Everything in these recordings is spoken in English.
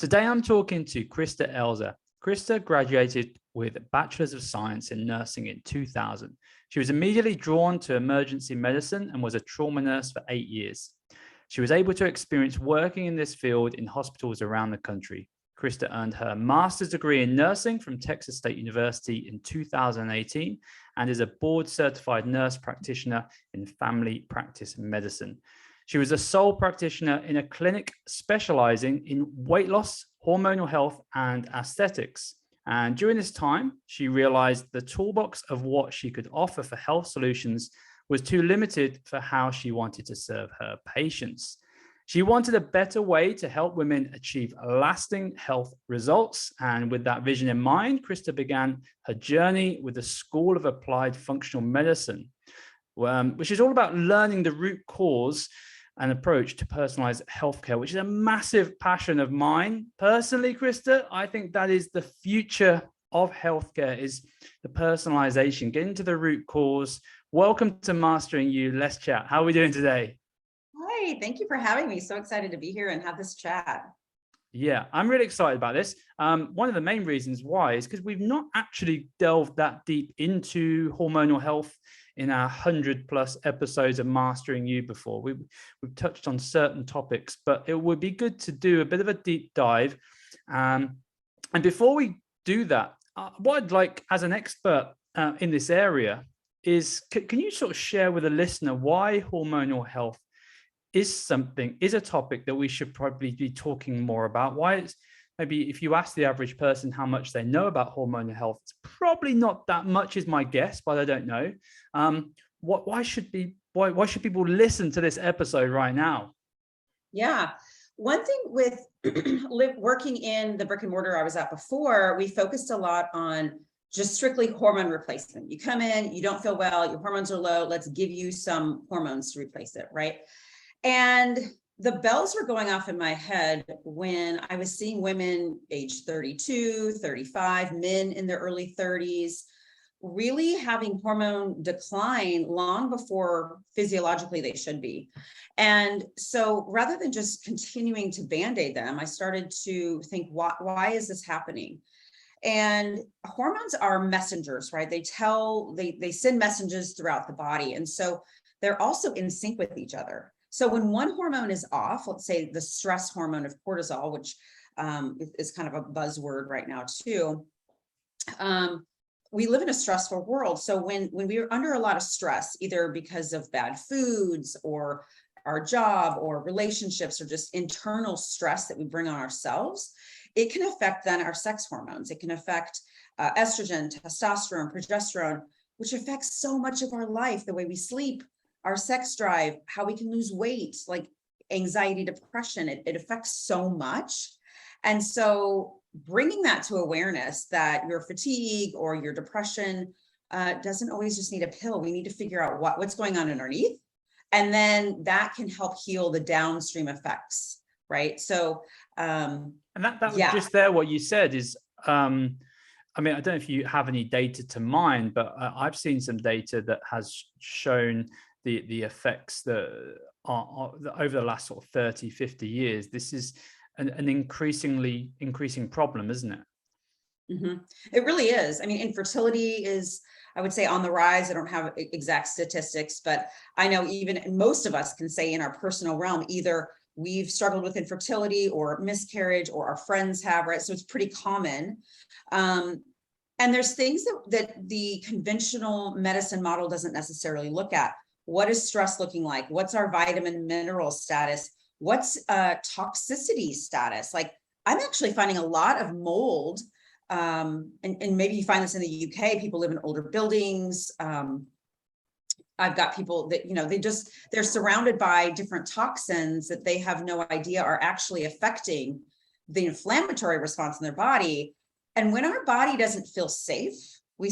Today I'm talking to Christa Elza. Christa graduated with a Bachelors of Science in nursing in 2000. She was immediately drawn to emergency medicine and was a trauma nurse for 8 years. She was able to experience working in this field in hospitals around the country. Christa earned her master's degree in nursing from Texas State University in 2018 and is a board-certified nurse practitioner in family practice medicine. She was a sole practitioner in a clinic specializing in weight loss, hormonal health, and aesthetics. And during this time, she realized the toolbox of what she could offer for health solutions was too limited for how she wanted to serve her patients. She wanted a better way to help women achieve lasting health results. And with that vision in mind, Christa began her journey with the School of Applied Functional Medicine, which is all about learning the root cause and approach to personalized healthcare, which is a massive passion of mine. Personally, Christa, I think that is the future of healthcare, is the personalization, getting to the root cause. Welcome to Mastering You. Let's chat. How are we doing today? Hi, thank you for having me. So excited to be here and have this chat. Yeah, I'm really excited about this. One of the main reasons why is because we've not actually delved that deep into hormonal health in our 100+ episodes of Mastering You before. We've touched on certain topics, but it would be good to do a bit of a deep dive. And before we do that, what I'd like as an expert in this area is, can you sort of share with a listener why hormonal health is a topic that we should probably be talking more about? Why it's maybe, if you ask the average person how much they know about hormonal health, it's probably not that much, is my guess, but I don't know. Why should people listen to this episode right now? Yeah, one thing with working in the brick and mortar I was at before, we focused a lot on just strictly hormone replacement. You come in, you don't feel well, your hormones are low, let's give you some hormones to replace it, right? And the bells were going off in my head when I was seeing women age 32, 35, men in their early 30s, really having hormone decline long before physiologically they should be. And so rather than just continuing to band-aid them, I started to think, why is this happening? And hormones are messengers, right? They send messages throughout the body. And so they're also in sync with each other. So when one hormone is off, let's say the stress hormone of cortisol, which is kind of a buzzword right now too, we live in a stressful world. So when we are under a lot of stress, either because of bad foods or our job or relationships or just internal stress that we bring on ourselves, it can affect then our sex hormones. It can affect estrogen, testosterone, progesterone, which affects so much of our life, the way we sleep, our sex drive, how we can lose weight, like anxiety, depression. It affects so much. And so bringing that to awareness that your fatigue or your depression doesn't always just need a pill. We need to figure out what's going on underneath. And then that can help heal the downstream effects, right? So, and that was just there, what you said is, I mean, I don't know if you have any data to mind, but I've seen some data that has shown the effects that are over the last sort of 30, 50 years. This is an increasing problem, isn't it? Mm-hmm. It really is. I mean, infertility is, I would say, on the rise. I don't have exact statistics, but I know even most of us can say in our personal realm, either we've struggled with infertility or miscarriage, or our friends have, right? So it's pretty common. And there's things that the conventional medicine model doesn't necessarily look at. What is stress looking like? What's our vitamin mineral status? What's toxicity status? Like, I'm actually finding a lot of mold, and maybe you find this in the UK, people live in older buildings. I've got people that, they're surrounded by different toxins that they have no idea are actually affecting the inflammatory response in their body. And when our body doesn't feel safe, we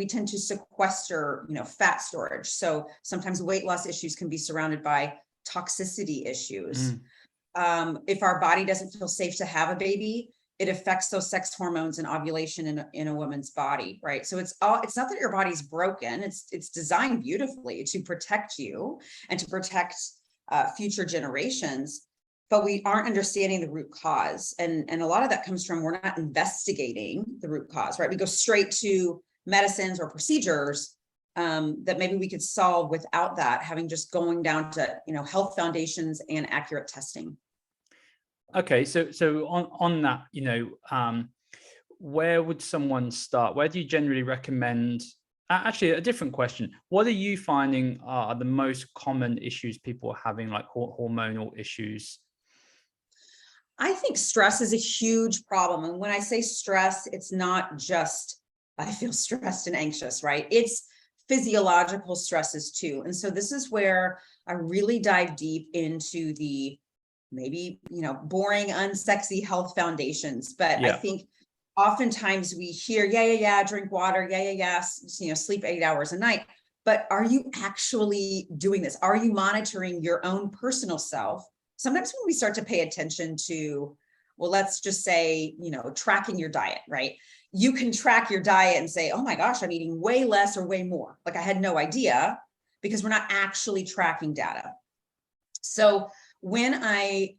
tend to sequester, fat storage. So sometimes weight loss issues can be surrounded by toxicity issues. If our body doesn't feel safe to have a baby, it affects those sex hormones and ovulation in a woman's body, right? So it's not that your body's broken. It's designed beautifully to protect you and to protect future generations. but we aren't understanding the root cause. And a lot of that comes from, we're not investigating the root cause, right? We go straight to medicines or procedures that maybe we could solve without that, having just going down to, health foundations and accurate testing. Okay. So on that, where would someone start? Where do you generally recommend? Actually, a different question. What are you finding are the most common issues people are having, like hormonal issues? I think stress is a huge problem. And when I say stress, it's not just, I feel stressed and anxious, right? It's physiological stresses too. And so this is where I really dive deep into the maybe, boring, unsexy health foundations. But I think oftentimes we hear, drink water, sleep 8 hours a night. But are you actually doing this? Are you monitoring your own personal self? Sometimes when we start to pay attention to, well, let's just say, tracking your diet, right? You can track your diet and say, oh my gosh, I'm eating way less or way more. Like I had no idea, because we're not actually tracking data. So when I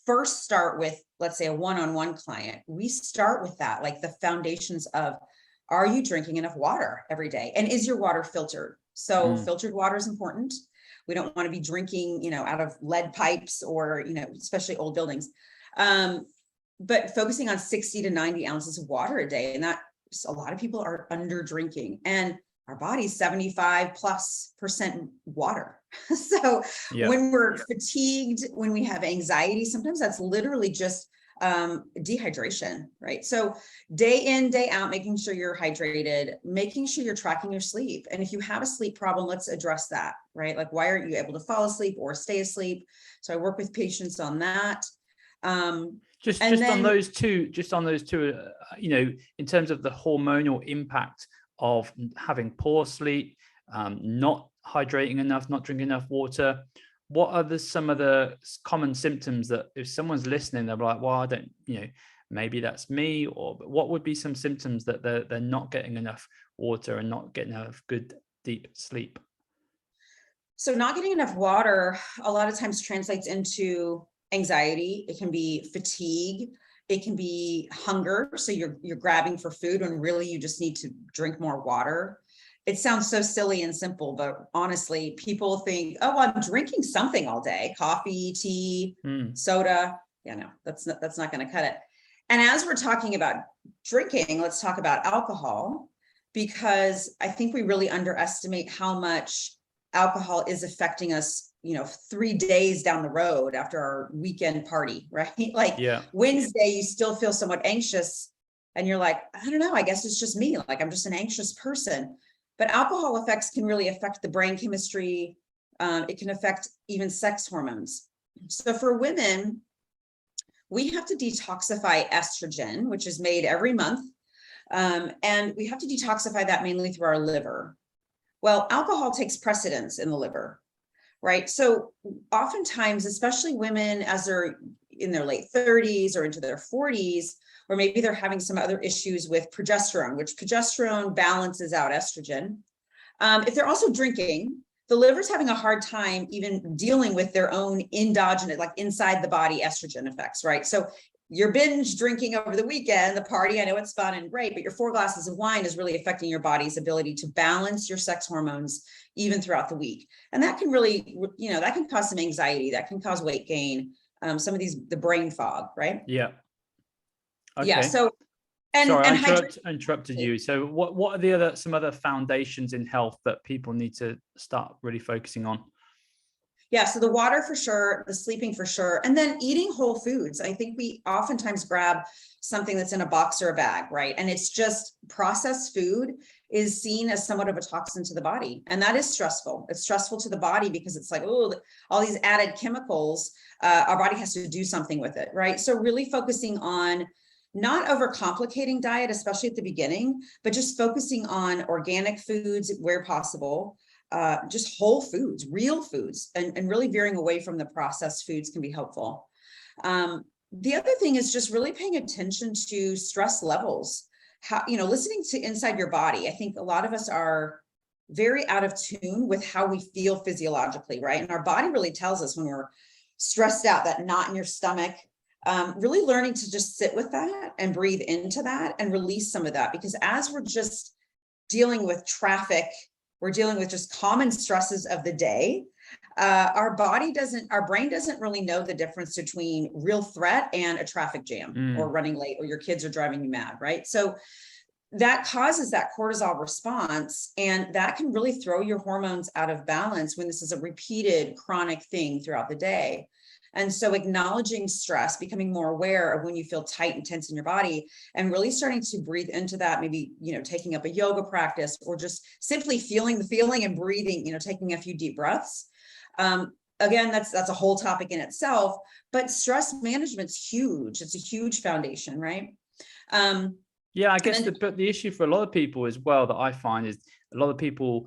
first start with, let's say, a one-on-one client, we start with that, like the foundations of, are you drinking enough water every day? And is your water filtered? So filtered water is important. We don't want to be drinking, out of lead pipes or, especially old buildings. But focusing on 60 to 90 ounces of water a day. And that a lot of people are under drinking, and our body's 75+% water. So when we're fatigued, when we have anxiety, sometimes that's literally just dehydration, right? So day in, day out, making sure you're hydrated, making sure you're tracking your sleep. And if you have a sleep problem, let's address that, right? Like, why aren't you able to fall asleep or stay asleep? So I work with patients on that. Just on those two, in terms of the hormonal impact of having poor sleep, not hydrating enough, not drinking enough water, what are some of the common symptoms that if someone's listening, they're like, well, I don't, maybe that's me, or what would be some symptoms that they're not getting enough water and not getting enough good deep sleep? So not getting enough water a lot of times translates into anxiety. It can be fatigue. It can be hunger. So you're grabbing for food when really you just need to drink more water. It sounds so silly and simple, but honestly, people think, oh, I'm drinking something all day, coffee, tea, soda. Yeah, no, that's not going to cut it. And as we're talking about drinking, let's talk about alcohol, because I think we really underestimate how much alcohol is affecting us, 3 days down the road after our weekend party, right? Like Wednesday, you still feel somewhat anxious and you're like, I don't know, I guess it's just me. Like, I'm just an anxious person. But alcohol effects can really affect the brain chemistry. It can affect even sex hormones. So for women, we have to detoxify estrogen, which is made every month. And we have to detoxify that mainly through our liver. Well, alcohol takes precedence in the liver, right? So oftentimes, especially women as they're in their late 30s or into their 40s, or maybe they're having some other issues with progesterone, which progesterone balances out estrogen. If they're also drinking, the liver's having a hard time even dealing with their own endogenous, like inside the body estrogen effects, right? So you're binge drinking over the weekend, the party, I know it's fun and great, but your 4 glasses of wine is really affecting your body's ability to balance your sex hormones even throughout the week. And that can really, that can cause some anxiety, that can cause weight gain, some of the brain fog, right? Yeah. Okay. Yeah. So, sorry, I interrupted you. So what are some other foundations in health that people need to start really focusing on? Yeah, so the water for sure, the sleeping for sure, and then eating whole foods. I think we oftentimes grab something that's in a box or a bag, right? And it's just processed food is seen as somewhat of a toxin to the body. And that is stressful. It's stressful to the body because it's like, oh, all these added chemicals, our body has to do something with it, right? So really focusing on not overcomplicating diet, especially at the beginning, but just focusing on organic foods where possible. Just whole foods, real foods, and really veering away from the processed foods can be helpful. The other thing is just really paying attention to stress levels, how, listening to inside your body. I think a lot of us are very out of tune with how we feel physiologically, right? And our body really tells us when we're stressed out, that knot in your stomach. Really learning to just sit with that and breathe into that and release some of that, because as we're just dealing with traffic, we're dealing with just common stresses of the day. Our brain doesn't really know the difference between real threat and a traffic jam or running late or your kids are driving you mad, right? So that causes that cortisol response, and that can really throw your hormones out of balance when this is a repeated chronic thing throughout the day. And so acknowledging stress, becoming more aware of when you feel tight and tense in your body, and really starting to breathe into that, maybe, taking up a yoga practice or just simply feeling the feeling and breathing, taking a few deep breaths. Again, that's a whole topic in itself, but stress management's huge. It's a huge foundation, right? Yeah, I guess the issue for a lot of people as well that I find is a lot of people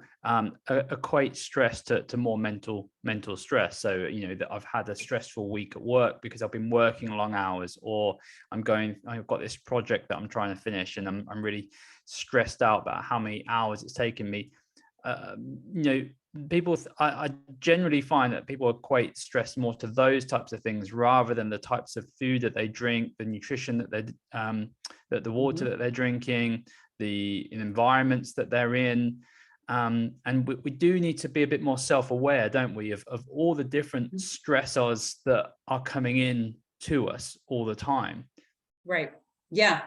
equate stress to more mental stress. So, that I've had a stressful week at work because I've been working long hours, or I've got this project that I'm trying to finish and I'm really stressed out about how many hours it's taken me. I generally find that people equate stress more to those types of things rather than the types of food that they drink, the nutrition that the water that they're drinking, the environments that they're in. And we do need to be a bit more self-aware, don't we, of all the different stressors that are coming in to us all the time. Right. Yeah.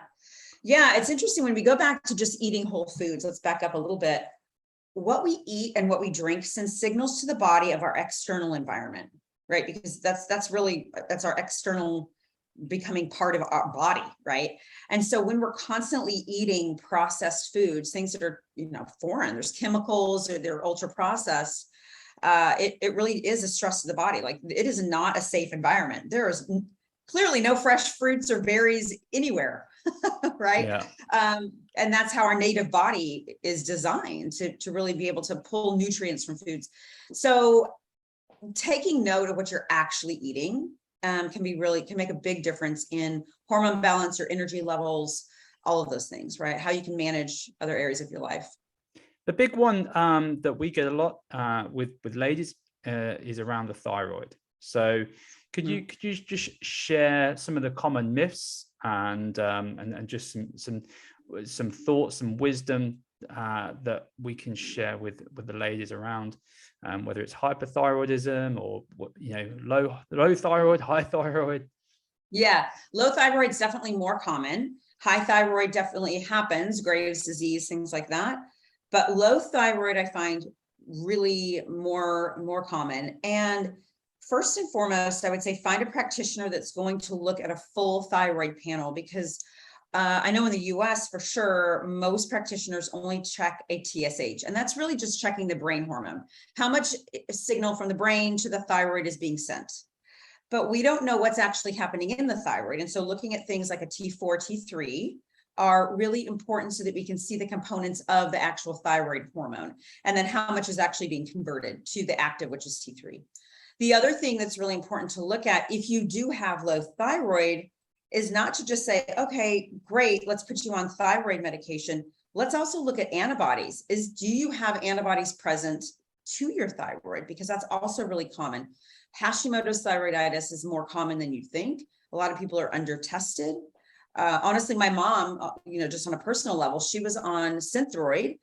It's interesting when we go back to just eating whole foods. Let's back up a little bit. What we eat and what we drink sends signals to the body of our external environment, right? Because that's our external becoming part of our body, right? And so when we're constantly eating processed foods, things that are, foreign, there's chemicals or they're ultra processed, it really is a stress to the body. Like, it is not a safe environment. There is clearly no fresh fruits or berries anywhere, right? Yeah. And that's how our native body is designed to really be able to pull nutrients from foods. So taking note of what you're actually eating can make a big difference in hormone balance, your energy levels, all of those things, right? How you can manage other areas of your life. The big one that we get a lot with ladies is around the thyroid. So could you just share some of the common myths and just some thoughts and wisdom that we can share with the ladies around whether it's hyperthyroidism or low thyroid, high thyroid? Yeah, low thyroid is definitely more common. High thyroid definitely happens, Graves' disease, things like that. But low thyroid, I find really more common. And first and foremost, I would say find a practitioner that's going to look at a full thyroid panel, because I know in the US for sure, most practitioners only check a TSH, and that's really just checking the brain hormone. How much signal from the brain to the thyroid is being sent. But we don't know what's actually happening in the thyroid. And so looking at things like a T4, T3 are really important so that we can see the components of the actual thyroid hormone, and then how much is actually being converted to the active, which is T3. The other thing that's really important to look at if you do have low thyroid is not to just say, okay, great, let's put you on thyroid medication. Let's also look at antibodies. Do you have antibodies present to your thyroid? Because that's also really common. Hashimoto's thyroiditis is more common than you'd think. A lot of people are under tested. Honestly, my mom, just on a personal level, she was on Synthroid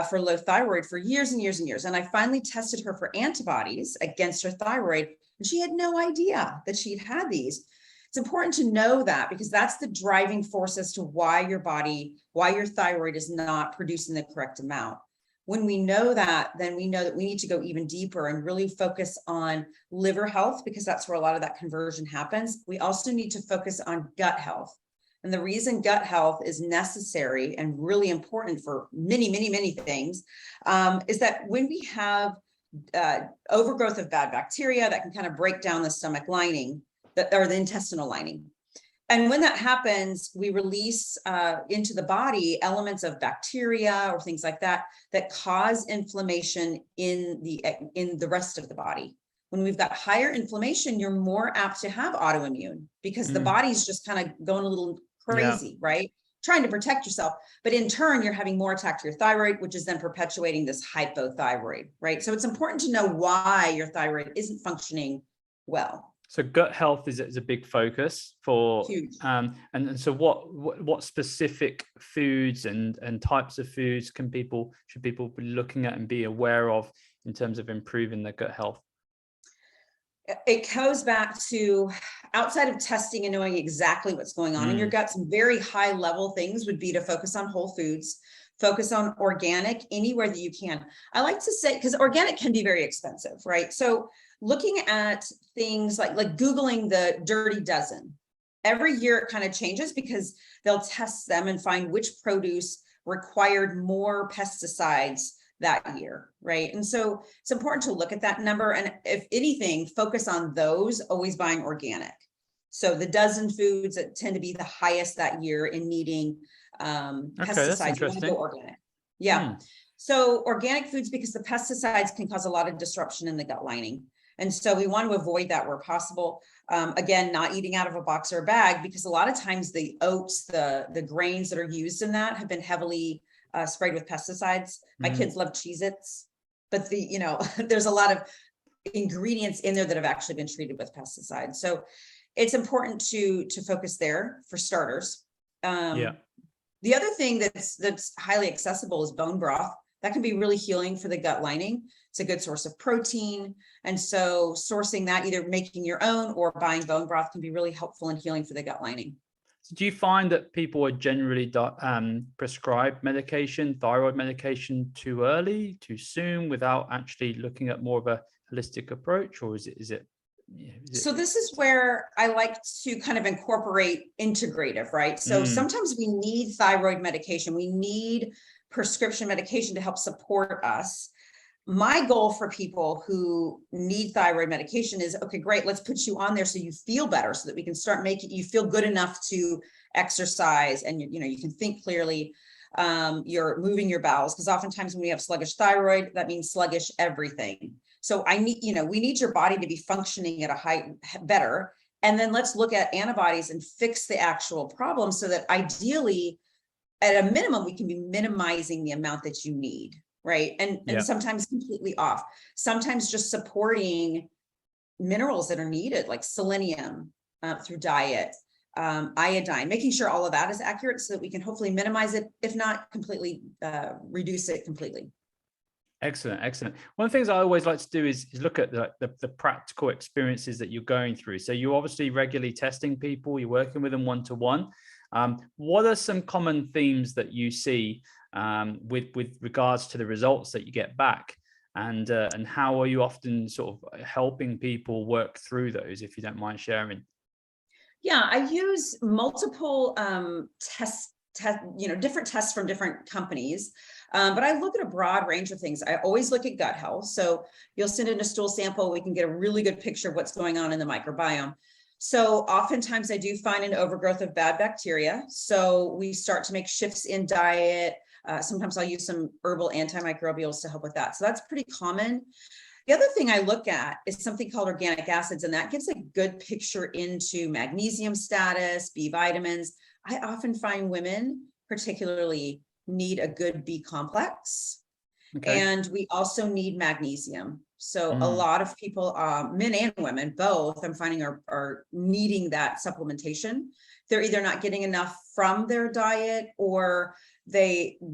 for low thyroid for years and years and years. And I finally tested her for antibodies against her thyroid, and she had no idea that she'd had these. It's important to know that, because that's the driving force as to why your thyroid is not producing the correct amount. When we know that, then we know that we need to go even deeper and really focus on liver health, because that's where a lot of that conversion happens. We also need to focus on gut health. And the reason gut health is necessary and really important for many, many, many things is that when we have overgrowth of bad bacteria that can kind of break down the stomach lining, or the intestinal lining. And when that happens, we release into the body elements of bacteria or things like that cause inflammation in the rest of the body. When we've got higher inflammation, you're more apt to have autoimmune, because the body's just kind of going a little crazy, right? Trying to protect yourself. But in turn, you're having more attack to your thyroid, which is then perpetuating this hypothyroid, right? So it's important to know why your thyroid isn't functioning well. So gut health is a big focus for, Huge. and so what specific foods and types of foods should people be looking at and be aware of in terms of improving their gut health? It goes back to, outside of testing and knowing exactly what's going on in your gut, some very high level things would be to focus on whole foods, focus on organic anywhere that you can. I like to say, because organic can be very expensive, right? So looking at things like Googling the dirty dozen, every year it kind of changes because they'll test them and find which produce required more pesticides that year, right? And so it's important to look at that number, and if anything, focus on those, always buying organic. So the dozen foods that tend to be the highest that year in needing pesticides, you want to go organic. Yeah. So organic foods, because the pesticides can cause a lot of disruption in the gut lining. And so we want to avoid that where possible. Again, not eating out of a box or a bag, because a lot of times the oats, the grains that are used in that have been heavily sprayed with pesticides. My kids love Cheez-Its, but there's a lot of ingredients in there that have actually been treated with pesticides. So it's important to focus there for starters. The other thing that's highly accessible is bone broth. That can be really healing for the gut lining. It's a good source of protein. And so sourcing that, either making your own or buying bone broth, can be really helpful in healing for the gut lining. So do you find that people are generally prescribed medication, thyroid medication, too early, too soon, without actually looking at more of a holistic approach, or is it? So this is where I like to kind of incorporate integrative, right? So sometimes we need thyroid medication, we need prescription medication to help support us. My goal for people who need thyroid medication is, okay, great, let's put you on there so you feel better, so that we can start making you feel good enough to exercise, and you can think clearly. You're moving your bowels, because oftentimes when we have sluggish thyroid, that means sluggish everything. So we need your body to be functioning at a high better. And then let's look at antibodies and fix the actual problem, so that ideally, at a minimum, we can be minimizing the amount that you need. Right. And sometimes completely off, sometimes just supporting minerals that are needed, like selenium through diet, iodine, making sure all of that is accurate, so that we can hopefully minimize it, if not completely reduce it completely. Excellent. One of the things I always like to do is look at the practical experiences that you're going through. So you're obviously regularly testing people, you're working with them one-to-one. What are some common themes that you see with regards to the results that you get back, and how are you often sort of helping people work through those, if you don't mind sharing? Yeah, I use multiple different tests from different companies, but I look at a broad range of things. I always look at gut health. So you'll send in a stool sample, we can get a really good picture of what's going on in the microbiome. So oftentimes I do find an overgrowth of bad bacteria. So we start to make shifts in diet. Sometimes I'll use some herbal antimicrobials to help with that. So that's pretty common. The other thing I look at is something called organic acids, and that gives a good picture into magnesium status, B vitamins. I often find women particularly need a good B complex. Okay. And we also need magnesium. So a lot of people, men and women, both, I'm finding are needing that supplementation. They're either not getting enough from their diet, or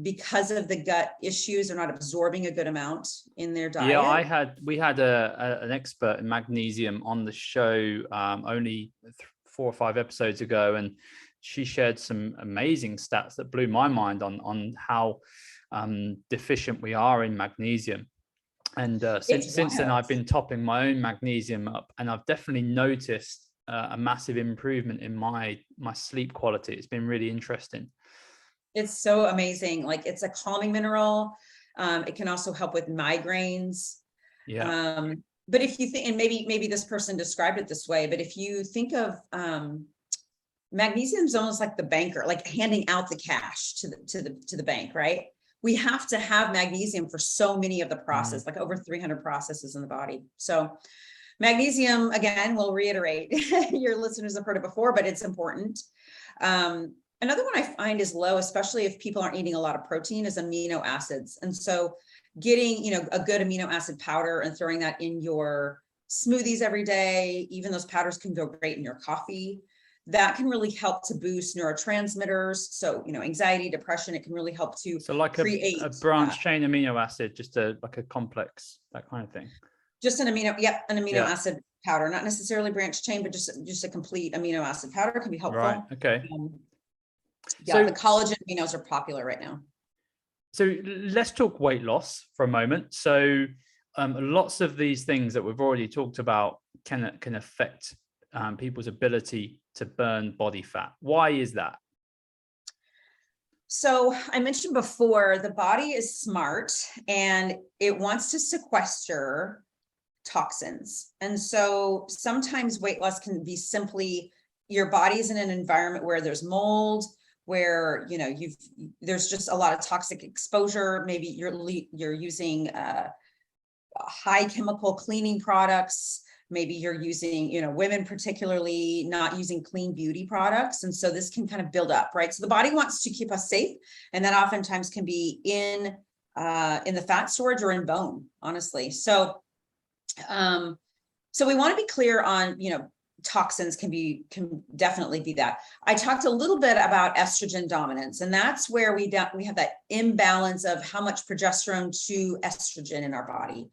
because of the gut issues, are not absorbing a good amount in their diet. Yeah, we had an expert in magnesium on the show only 4 or 5 episodes ago, and she shared some amazing stats that blew my mind on how deficient we are in magnesium. And since then, I've been topping my own magnesium up, and I've definitely noticed a massive improvement in my sleep quality. It's been really interesting. It's so amazing. Like, it's a calming mineral. It can also help with migraines. Yeah. But if you think, and maybe this person described it this way, but if you think of magnesium is almost like the banker, like handing out the cash to the bank, right? We have to have magnesium for so many of the process, like over 300 processes in the body. So magnesium, again, we'll reiterate, your listeners have heard it before, but it's important. Another one I find is low, especially if people aren't eating a lot of protein, is amino acids. And so getting, a good amino acid powder and throwing that in your smoothies every day. Even those powders can go great in your coffee. That can really help to boost neurotransmitters. So, anxiety, depression, it can really help to like create a branched chain amino acid, just like a complex, that kind of thing. Just an amino acid powder, not necessarily branched chain, but just a complete amino acid powder can be helpful. Right. Okay. So the collagen aminos are popular right now. So let's talk weight loss for a moment. So lots of these things that we've already talked about can affect people's ability to burn body fat. Why is that? So I mentioned before, the body is smart and it wants to sequester toxins. And so sometimes weight loss can be simply your body's in an environment where there's mold, where there's just a lot of toxic exposure. Maybe you're using high chemical cleaning products. Maybe you're using, women particularly not using clean beauty products. And so this can kind of build up, right? So the body wants to keep us safe. And that oftentimes can be in the fat storage or in bone, honestly. So we want to be clear on, toxins can definitely be that. I talked a little bit about estrogen dominance, and that's where we have that imbalance of how much progesterone to estrogen in our body.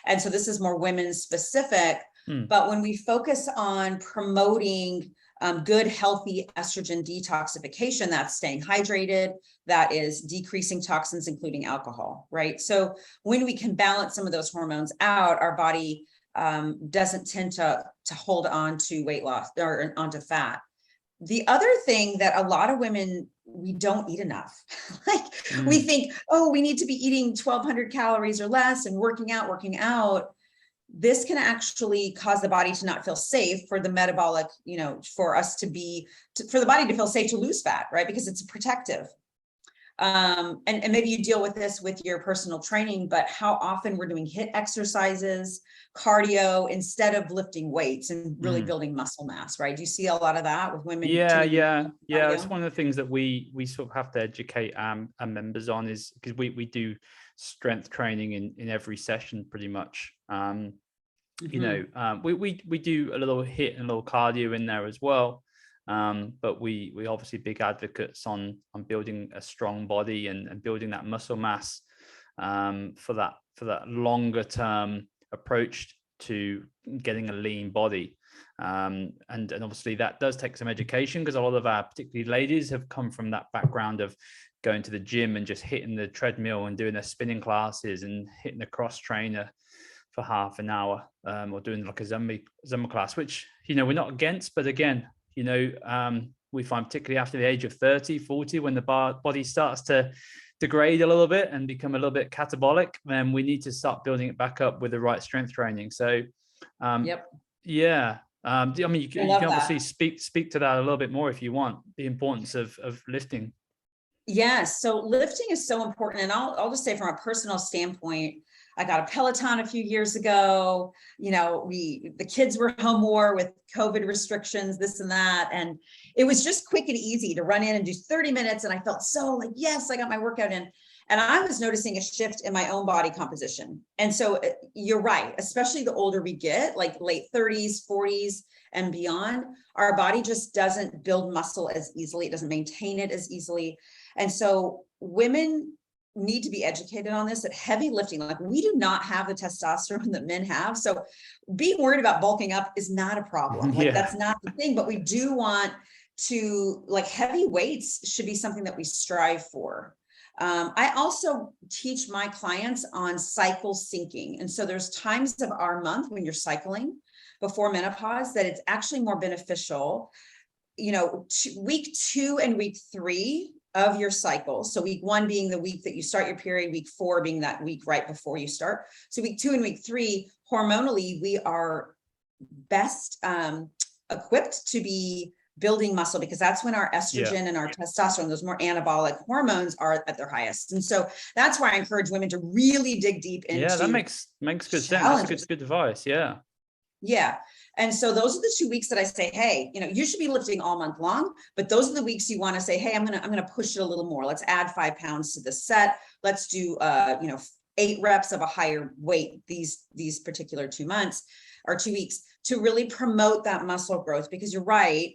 And so this is more women specific, but when we focus on promoting good, healthy estrogen detoxification, that's staying hydrated, that is decreasing toxins, including alcohol, right? So when we can balance some of those hormones out, our body doesn't tend to hold on to weight loss or onto fat. The other thing that a lot of women, we don't eat enough. We think, we need to be eating 1,200 calories or less and working out. This can actually cause the body to not feel safe for the metabolic, for the body to feel safe to lose fat, right? Because it's protective. And maybe you deal with this with your personal training, but how often we're doing HIIT exercises, cardio, instead of lifting weights and really building muscle mass, right? Do you see a lot of that with women? Yeah. It's one of the things that we sort of have to educate our members on, is because we do strength training in every session pretty much. We do a little HIIT and a little cardio in there as well. But we obviously big advocates on building a strong body and building that muscle mass for that longer term approach to getting a lean body. And obviously that does take some education, because a lot of our, particularly ladies, have come from that background of going to the gym and just hitting the treadmill and doing their spinning classes and hitting the cross trainer for half an hour, or doing like a Zumba class, which, we're not against, but again, we find particularly after the age of 30, 40, when the body starts to degrade a little bit and become a little bit catabolic, then we need to start building it back up with the right strength training. So, you can obviously speak to that a little bit more if you want, the importance of lifting. Yes. So lifting is so important. And I'll just say, from a personal standpoint, I got a Peloton a few years ago. The kids were home more with COVID restrictions, this and that. And it was just quick and easy to run in and do 30 minutes. And I felt so like, yes, I got my workout in. And I was noticing a shift in my own body composition. And so you're right, especially the older we get, like late 30s, 40s and beyond, our body just doesn't build muscle as easily. It doesn't maintain it as easily. And so women need to be educated on this, that heavy lifting, like we do not have the testosterone that men have. So being worried about bulking up is not a problem. That's not the thing, but we do want to, heavy weights should be something that we strive for. I also teach my clients on cycle syncing. And so there's times of our month when you're cycling before menopause that it's actually more beneficial, week 2 and week 3 of your cycle. So week 1 being the week that you start your period, week 4 being that week right before you start. So week 2 and week 3, hormonally, we are best equipped to be building muscle, because that's when our estrogen and our testosterone, those more anabolic hormones, are at their highest. And so that's why I encourage women to really dig deep into. Yeah, that makes good sense. That's good advice. Yeah. Yeah. And so those are the 2 weeks that I say, hey, you should be lifting all month long, but those are the weeks you want to say, hey, I'm going to push it a little more. Let's add 5 pounds to the set. Let's do, 8 reps of a higher weight these particular 2 months. or 2 weeks to really promote that muscle growth, because you're right.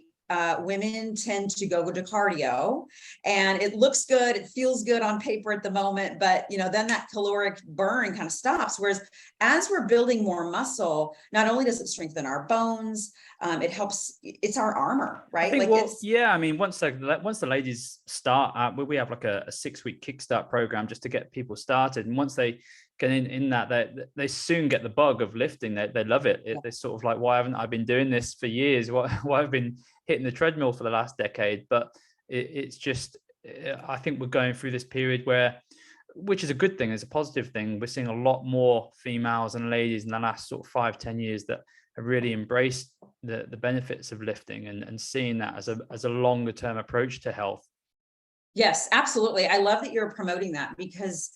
Women tend to go to cardio and it looks good. It feels good on paper at the moment, but then that caloric burn kind of stops. Whereas as we're building more muscle, not only does it strengthen our bones, it helps, it's our armor, right? I think, Like I mean, once the ladies start, we have like a 6-week kickstart program just to get people started. And once they get in that, they soon get the bug of lifting. They love it. They're sort of like, why haven't I been doing this for years? Why I've been hitting the treadmill for the last decade? But it's just, I think we're going through this period which is a good thing, it's a positive thing. We're seeing a lot more females and ladies in the last sort of 5-10 years that have really embraced the benefits of lifting and seeing that as a longer term approach to health. Yes, absolutely. I love that you're promoting that, because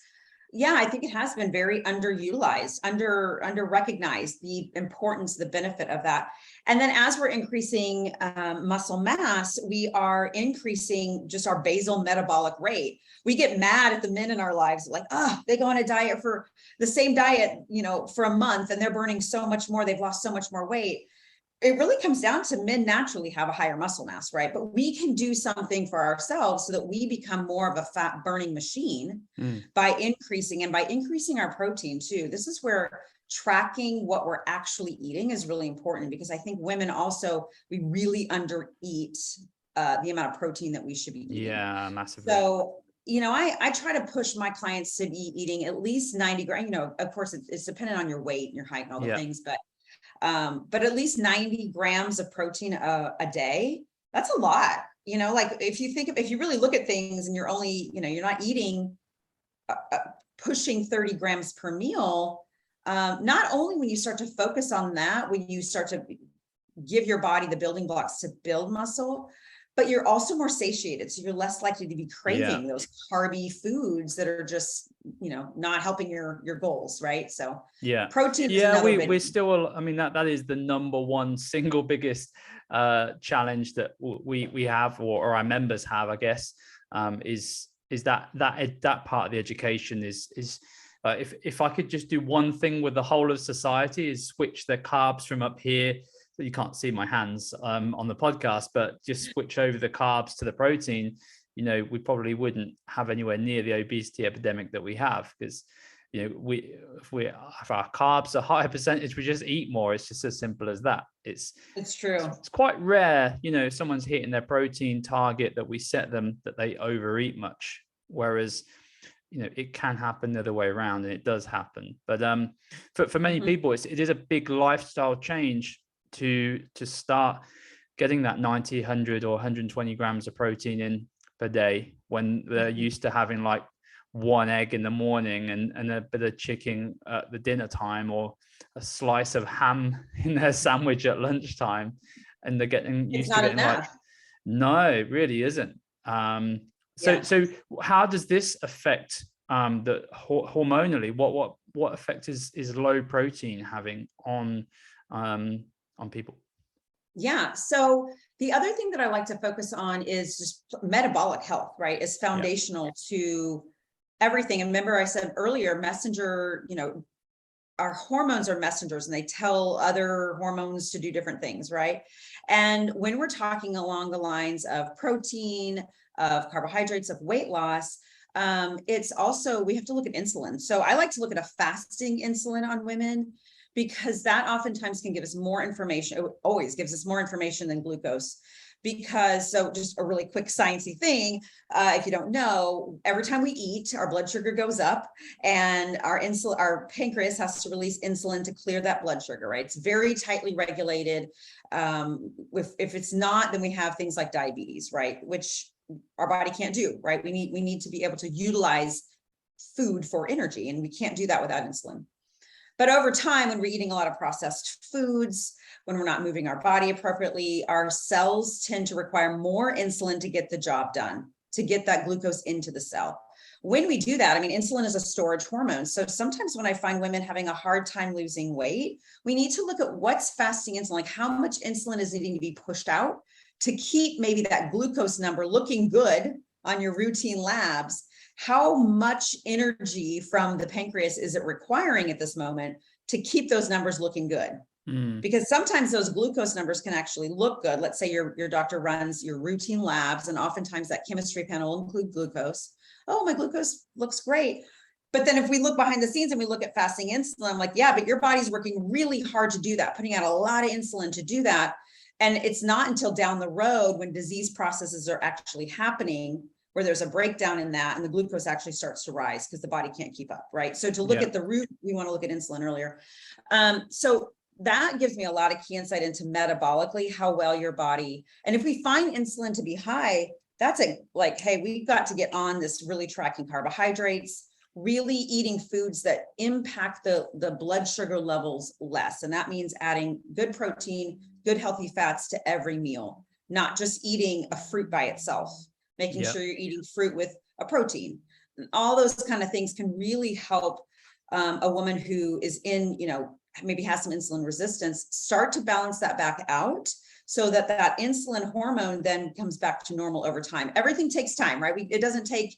I think it has been very underutilized, under recognized, the importance, the benefit of that. And then as we're increasing muscle mass, we are increasing just our basal metabolic rate. We get mad at the men in our lives, like, they go on a diet for the same diet, for a month, and they're burning so much more. They've lost so much more weight. It really comes down to men naturally have a higher muscle mass, right? But we can do something for ourselves so that we become more of a fat burning machine by increasing our protein too. This is where tracking what we're actually eating is really important, because I think women also, we really undereat the amount of protein that we should be eating. Yeah, massively. So, I try to push my clients to be eating at least 90 grams. Of course, it's dependent on your weight and your height and all the things, but at least 90 grams of protein a day. That's a lot. Like if you really look at things and you're only, you're not eating, pushing 30 grams per meal. Not only when you start to focus on that, when you start to give your body the building blocks to build muscle, but you're also more satiated. So you're less likely to be craving those carby foods that are just, not helping your goals. Right. So protein. We're still, I mean, that is the number one single biggest challenge that we have, or our members have, I guess, is that part of the education is if I could just do one thing with the whole of society, is switch the carbs from up here. So you can't see my hands on the podcast, but just switch over the carbs to the protein, we probably wouldn't have anywhere near the obesity epidemic that we have, because if our carbs are higher percentage, we just eat more. It's just as simple as that. It's true. It's quite rare, if someone's hitting their protein target that we set them, that they overeat much. Whereas, it can happen the other way around, and it does happen. But for many people, it is a big lifestyle change to start getting that 90, 100 or 120 grams of protein in per day, when they're used to having like one egg in the morning and a bit of chicken at the dinner time, or a slice of ham in their sandwich at lunchtime, and they're getting used to getting like, no, it really isn't. So how does this affect the hormonally? What effect is low protein having on people? Yeah. So the other thing that I like to focus on is just metabolic health, right? Is foundational to everything. And remember, I said earlier, messenger, our hormones are messengers, and they tell other hormones to do different things, right? And when we're talking along the lines of protein, of carbohydrates, of weight loss, it's also, we have to look at insulin. So I like to look at a fasting insulin on women, because that oftentimes can give us more information. It always gives us more information than glucose. So just a really quick sciencey thing, if you don't know, every time we eat, our blood sugar goes up, and our pancreas has to release insulin to clear that blood sugar, right? It's very tightly regulated. If it's not, then we have things like diabetes, right? Which our body can't do, right? We need to be able to utilize food for energy, and we can't do that without insulin. But over time, when we're eating a lot of processed foods, when we're not moving our body appropriately, our cells tend to require more insulin to get the job done, to get that glucose into the cell. When we do that, insulin is a storage hormone. So sometimes when I find women having a hard time losing weight, we need to look at what's fasting insulin, like how much insulin is needing to be pushed out to keep maybe that glucose number looking good on your routine labs. How much energy from the pancreas is it requiring at this moment to keep those numbers looking good? Because sometimes those glucose numbers can actually look good. Let's say your doctor runs your routine labs, and oftentimes that chemistry panel will include glucose. Oh, my glucose looks great. But then if we look behind the scenes and we look at fasting insulin, I'm like, yeah, but your body's working really hard to do that, putting out a lot of insulin to do that. And it's not until down the road when disease processes are actually happening where there's a breakdown in that and the glucose actually starts to rise because the body can't keep up, right? So to look at the root, we want to look at insulin earlier. So that gives me a lot of key insight into metabolically how well your body, and if we find insulin to be high, that's like, hey, we've got to get on this really tracking carbohydrates, really eating foods that impact the blood sugar levels less. And that means adding good protein, good healthy fats to every meal, not just eating a fruit by itself, making sure you're eating fruit with a protein. And all those kind of things can really help a woman who is in, maybe has some insulin resistance, start to balance that back out so that that insulin hormone then comes back to normal over time. Everything takes time, right? It doesn't take,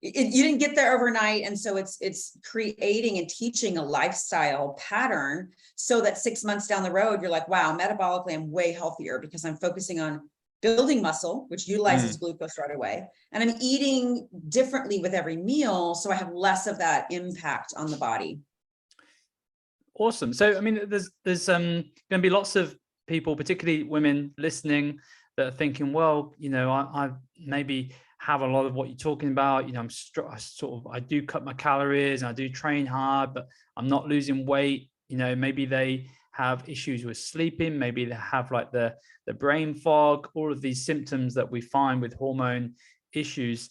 you didn't get there overnight. And so it's creating and teaching a lifestyle pattern so that 6 months down the road, you're like, wow, metabolically, I'm way healthier because I'm focusing on building muscle, which utilizes glucose right away. And I'm eating differently with every meal. So I have less of that impact on the body. Awesome. So, I mean, there's going to be lots of people, particularly women listening, that are thinking, well, I maybe have a lot of what you're talking about. I do cut my calories and I do train hard, but I'm not losing weight. Maybe they have issues with sleeping. Maybe they have like the brain fog, all of these symptoms that we find with hormone issues.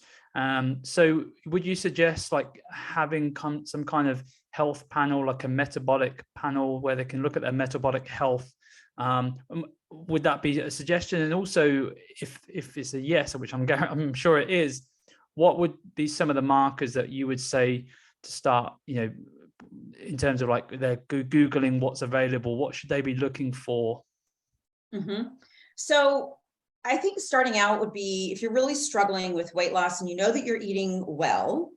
So would you suggest like having some kind of health panel, like a metabolic panel where they can look at their metabolic health? Would that be a suggestion? And also, if it's a yes, which I'm sure it is, what would be some of the markers that you would say to start, in terms of like they're Googling what's available, what should they be looking for? So I think starting out would be, if you're really struggling with weight loss and you know that you're eating well,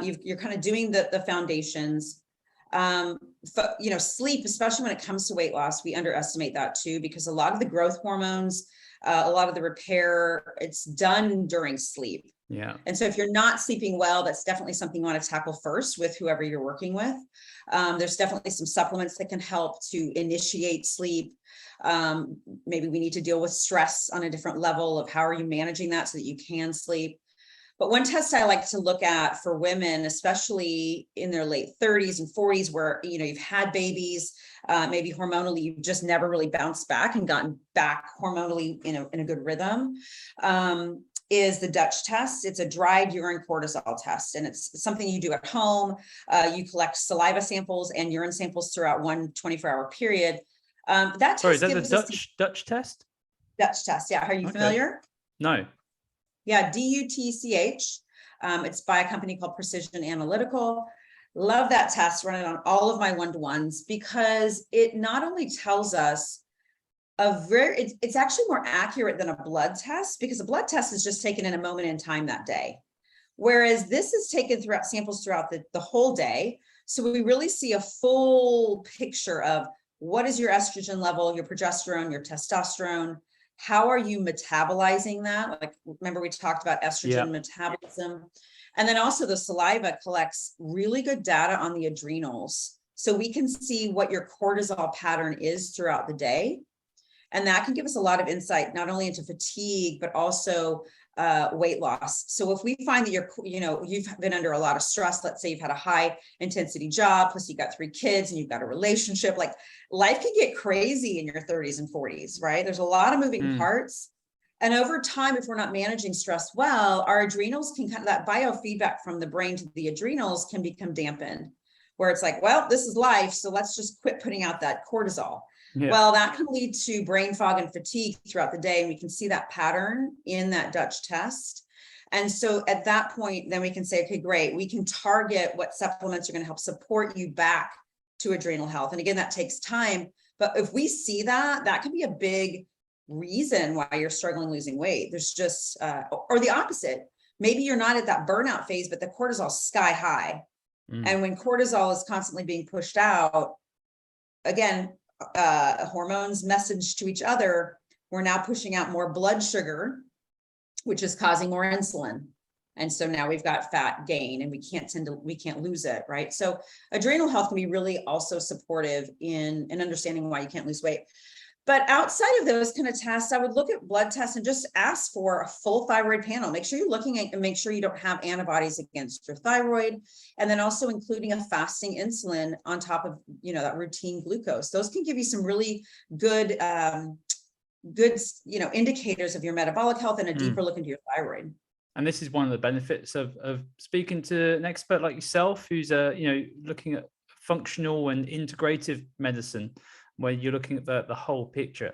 you're kind of doing the foundations. Sleep, especially when it comes to weight loss, we underestimate that too, because a lot of the growth hormones, a lot of the repair, it's done during sleep. Yeah. And so if you're not sleeping well, that's definitely something you want to tackle first with whoever you're working with. There's definitely some supplements that can help to initiate sleep. Maybe we need to deal with stress on a different level of how are you managing that so that you can sleep. But one test I like to look at for women, especially in their late 30s and 40s, where you've had babies, maybe hormonally you've just never really bounced back and gotten back hormonally in a good rhythm, is the Dutch test. It's a dried urine cortisol test, and it's something you do at home. You collect saliva samples and urine samples throughout one 24-hour period. Sorry, is that the Dutch test? Dutch test, yeah. Are you familiar? No. Yeah, DUTCH. It's by a company called Precision Analytical. Love that test, run it on all of my one-to-ones because it not only tells us it's actually more accurate than a blood test, because a blood test is just taken in a moment in time that day. Whereas this is taken throughout samples throughout the whole day. So we really see a full picture of what is your estrogen level, your progesterone, your testosterone. How are you metabolizing that? Like, remember we talked about estrogen metabolism. And then also the saliva collects really good data on the adrenals. So we can see what your cortisol pattern is throughout the day. And that can give us a lot of insight, not only into fatigue, but also weight loss. So if we find that you've been under a lot of stress, let's say you've had a high intensity job, plus you got 3 kids and you've got a relationship, like life can get crazy in your 30s and 40s, right? There's a lot of moving parts. And over time, if we're not managing stress well, our adrenals can that biofeedback from the brain to the adrenals can become dampened, where it's like, well, this is life, so let's just quit putting out that cortisol. Yeah. Well, that can lead to brain fog and fatigue throughout the day. And we can see that pattern in that Dutch test. And so at that point, then we can say, okay, great. We can target what supplements are going to help support you back to adrenal health. And again, that takes time. But if we see that, that can be a big reason why you're struggling losing weight. There's just, or the opposite. Maybe you're not at that burnout phase, but the cortisol is sky high. And when cortisol is constantly being pushed out, again, hormones message to each other, we're now pushing out more blood sugar, which is causing more insulin. And so now we've got fat gain and we can't lose it, right? So adrenal health can be really also supportive in understanding why you can't lose weight. But outside of those kind of tests, I would look at blood tests and just ask for a full thyroid panel. Make sure you're looking at and make sure you don't have antibodies against your thyroid. And then also including a fasting insulin on top of, that routine glucose. Those can give you some really good, indicators of your metabolic health and a deeper look into your thyroid. And this is one of the benefits of speaking to an expert like yourself, who's looking at functional and integrative medicine, where you're looking at the whole picture.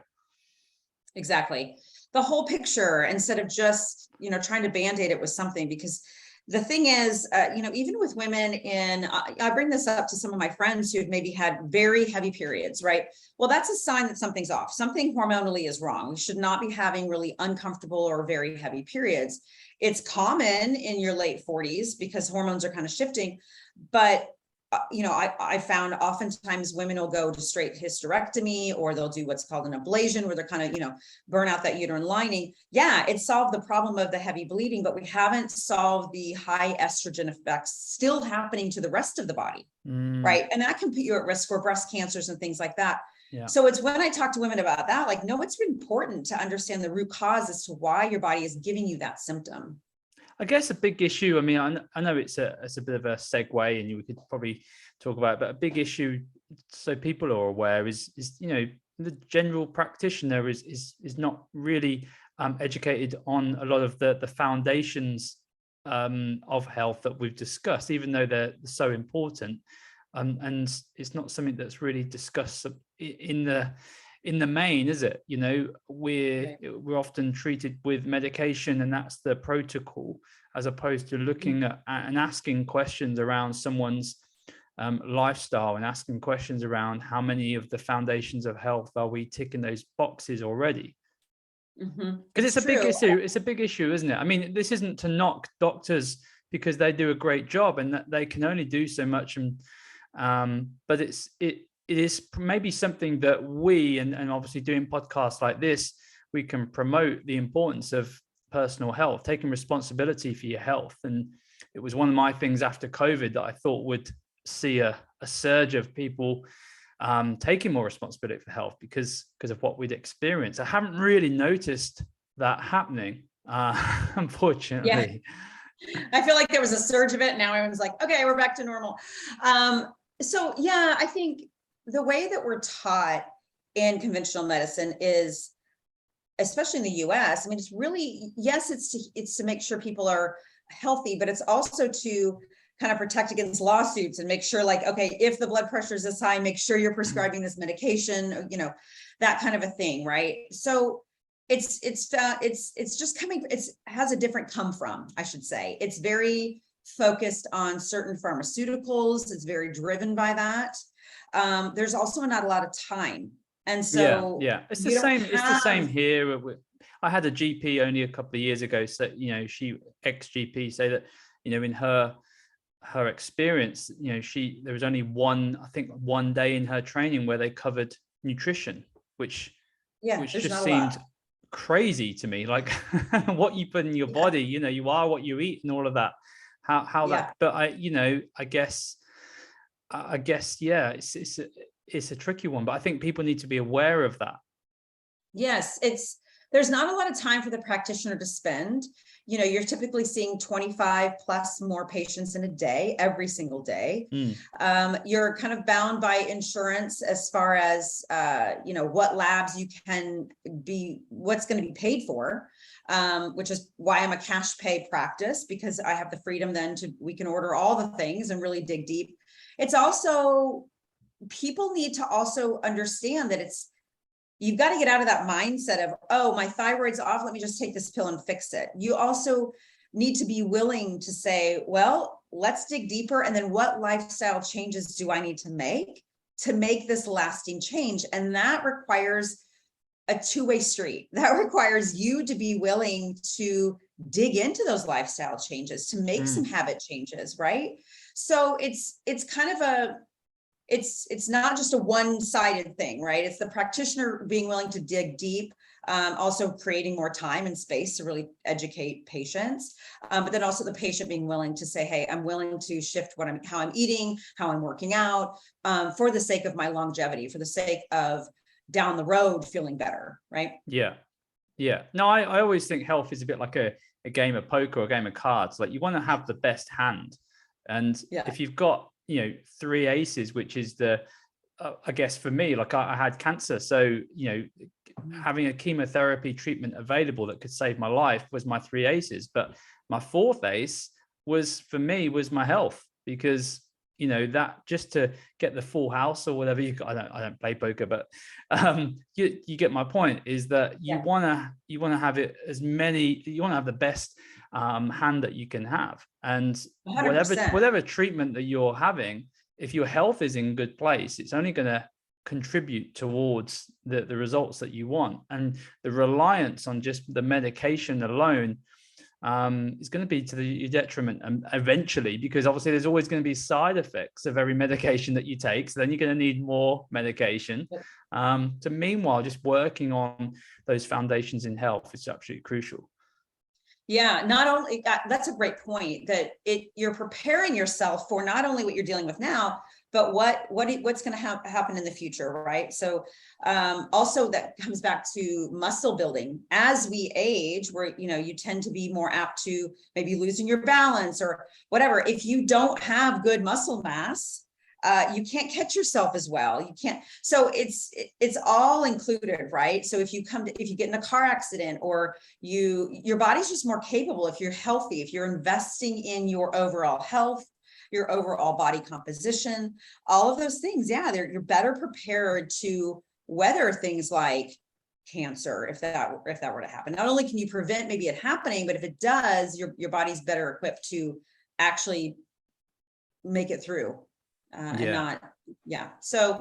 Exactly. The whole picture, instead of just, trying to band-aid it with something, because the thing is, even with women I bring this up to some of my friends who've maybe had very heavy periods, right? Well, that's a sign that something's off. Something hormonally is wrong. We should not be having really uncomfortable or very heavy periods. It's common in your late 40s because hormones are kind of shifting, but I found oftentimes women will go to straight hysterectomy, or they'll do what's called an ablation, where they're kind of, burn out that uterine lining. Yeah, it solved the problem of the heavy bleeding, but we haven't solved the high estrogen effects still happening to the rest of the body, right? And that can put you at risk for breast cancers and things like that. Yeah. So it's when I talk to women about that, like, no, it's important to understand the root cause as to why your body is giving you that symptom. I guess a big issue, I mean, I know it's a bit of a segue and we could probably talk about it, but a big issue, so people are aware, is the general practitioner is not really educated on a lot of the foundations of health that we've discussed, even though they're so important. And it's not something that's really discussed in the main, is it? We're often treated with medication, and that's the protocol, as opposed to looking at and asking questions around someone's lifestyle, and asking questions around how many of the foundations of health are we ticking those boxes already? Because it's a big issue. It's a big issue, isn't it? I mean, this isn't to knock doctors, because they do a great job and that they can only do so much. And but it is maybe something that we, and obviously doing podcasts like this, we can promote the importance of personal health, taking responsibility for your health. And it was one of my things after COVID that I thought would see a surge of people taking more responsibility for health because of what we'd experienced. I haven't really noticed that happening, unfortunately. Yeah. I feel like there was a surge of it. Now everyone's like, okay, we're back to normal. So yeah, I think the way that we're taught in conventional medicine is, especially in the US, I mean, it's really, yes, it's to make sure people are healthy, but it's also to kind of protect against lawsuits and make sure, like, okay, if the blood pressure is this high, make sure you're prescribing this medication, that kind of a thing, right? So it's just coming, it has a different come from, I should say. It's very focused on certain pharmaceuticals. It's very driven by that. There's also not a lot of time. And so yeah, it's the same. It's the same here. I had a GP only a couple of years ago, so she ex-GP say that in her experience, there was only one day in her training where they covered nutrition, which just seemed crazy to me. Like what you put in your body, you are what you eat and all of that. How that, but I guess yeah, it's a tricky one, but I think people need to be aware of that. Yes, there's not a lot of time for the practitioner to spend. You're typically seeing 25 plus more patients in a day, every single day. You're kind of bound by insurance as far as, what labs you can be, what's going to be paid for, which is why I'm a cash pay practice, because I have the freedom then we can order all the things and really dig deep. It's also, people need to also understand that you've got to get out of that mindset of, oh, my thyroid's off, let me just take this pill and fix it. You also need to be willing to say, well, let's dig deeper. And then what lifestyle changes do I need to make this lasting change? And that requires a two-way street. That requires you to be willing to dig into those lifestyle changes, to make some habit changes, right? So it's kind of it's not just a one-sided thing, right? It's the practitioner being willing to dig deep, also creating more time and space to really educate patients, but then also the patient being willing to say, hey, I'm willing to shift how I'm eating, how I'm working out, for the sake of my longevity, for the sake of down the road feeling better, right? Yeah. Yeah. No, I always think health is a bit like a game of poker or a game of cards. Like, you want to have the best hand. And if you've got, 3 aces, which is I guess for me, like I had cancer. So, having a chemotherapy treatment available that could save my life was my 3 aces. But my 4th ace was my health, because that just to get the full house or whatever you got. I don't play poker, but you get my point, is that you want to have it you want to have the best hand that you can have. And 100%. whatever treatment that you're having, if your health is in good place, it's only going to contribute towards the results that you want. And the reliance on just the medication alone is going to be to your detriment eventually, because obviously there's always going to be side effects of every medication that you take. So then you're going to need more medication. So meanwhile, just working on those foundations in health is absolutely crucial. Yeah, not only that's a great point, that you're preparing yourself for not only what you're dealing with now, but what's going to happen in the future, right? So also that comes back to muscle building. As we age, where you tend to be more apt to maybe losing your balance or whatever. If you don't have good muscle mass, you can't catch yourself as well. You can't. So it's all included, right? So if you get in a car accident, or your body's just more capable if you're healthy, if you're investing in your overall health, your overall body composition, all of those things. Yeah, you're better prepared to weather things like cancer if that were to happen. Not only can you prevent maybe it happening, but if it does, your body's better equipped to actually make it through. So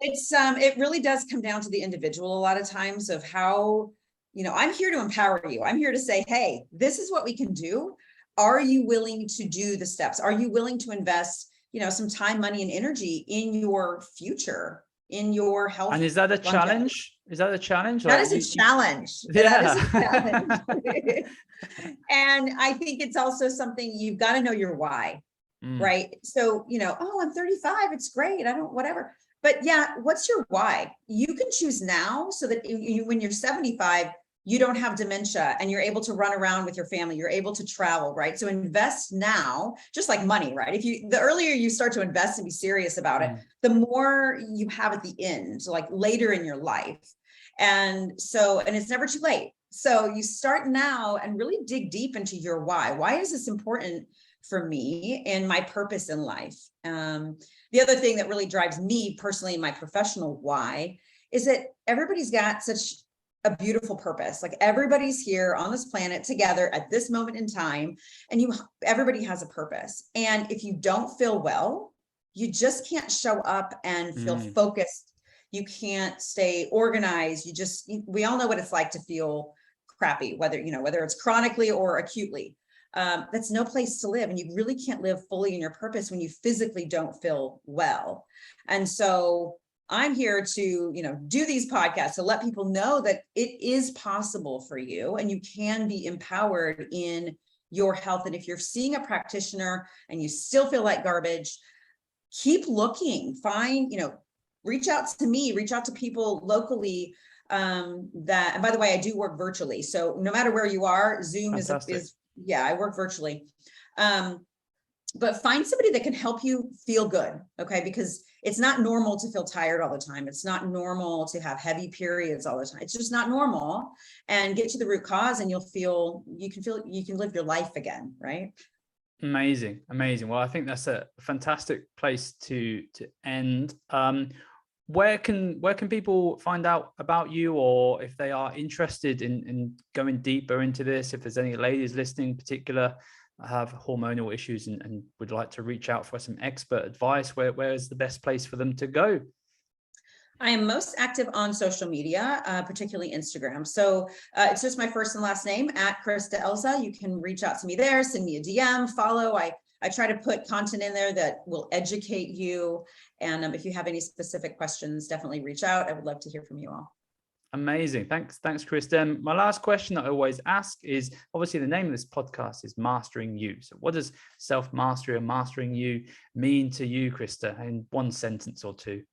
it's it really does come down to the individual a lot of times, of how, I'm here to empower you. I'm here to say, hey, this is what we can do. Are you willing to do the steps? Are you willing to invest, some time, money, and energy in your future, in your health? And is that a challenge? Is that a challenge? That is a challenge. That is a challenge. And I think it's also something you've got to know your why. Right. So, I'm 35. It's great. Whatever. But yeah, what's your why? You can choose now so that when you're 75, you don't have dementia and you're able to run around with your family. You're able to travel. Right. So invest now, just like money. Right. The earlier you start to invest and be serious about it, the more you have at the end, so like later in your life. And it's never too late. So you start now and really dig deep into your why. Why is this important for me and my purpose in life? The other thing that really drives me personally in my professional why is that everybody's got such a beautiful purpose. Like, everybody's here on this planet together at this moment in time, and everybody has a purpose. And if you don't feel well, you just can't show up and feel focused. You can't stay organized. We all know what it's like to feel crappy, whether it's chronically or acutely. That's no place to live. And you really can't live fully in your purpose when you physically don't feel well. And so I'm here to, do these podcasts to let people know that it is possible for you, and you can be empowered in your health. And if you're seeing a practitioner and you still feel like garbage, keep looking, reach out to me, reach out to people locally. And by the way, I do work virtually. So no matter where you are, Zoom is I work virtually. But find somebody that can help you feel good. Okay. Because it's not normal to feel tired all the time. It's not normal to have heavy periods all the time. It's just not normal. And get to the root cause, and you can live your life again. Right. Amazing. Well, I think that's a fantastic place to end. Where can people find out about you, or if they are interested in going deeper into this? If there's any ladies listening in particular have hormonal issues and would like to reach out for some expert advice, where is the best place for them to go? I am most active on social media, particularly Instagram. So it's just my first and last name, @Christa Elza. You can reach out to me there, send me a DM, follow. I I try to put content in there that will educate you. And if you have any specific questions, definitely reach out. I would love to hear from you all. Amazing. Thanks, Christa. My last question that I always ask is, obviously the name of this podcast is Mastering You. So what does self-mastery or mastering you mean to you, Christa, in one sentence or two?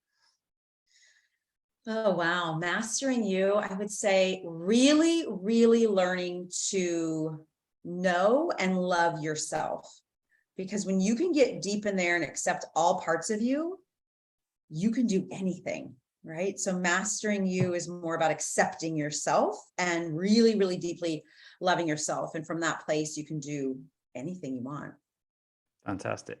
Oh, wow. Mastering you, I would say really, really learning to know and love yourself. Because when you can get deep in there and accept all parts of you, you can do anything. Right? So mastering you is more about accepting yourself and really, really deeply loving yourself. And from that place, you can do anything you want. Fantastic.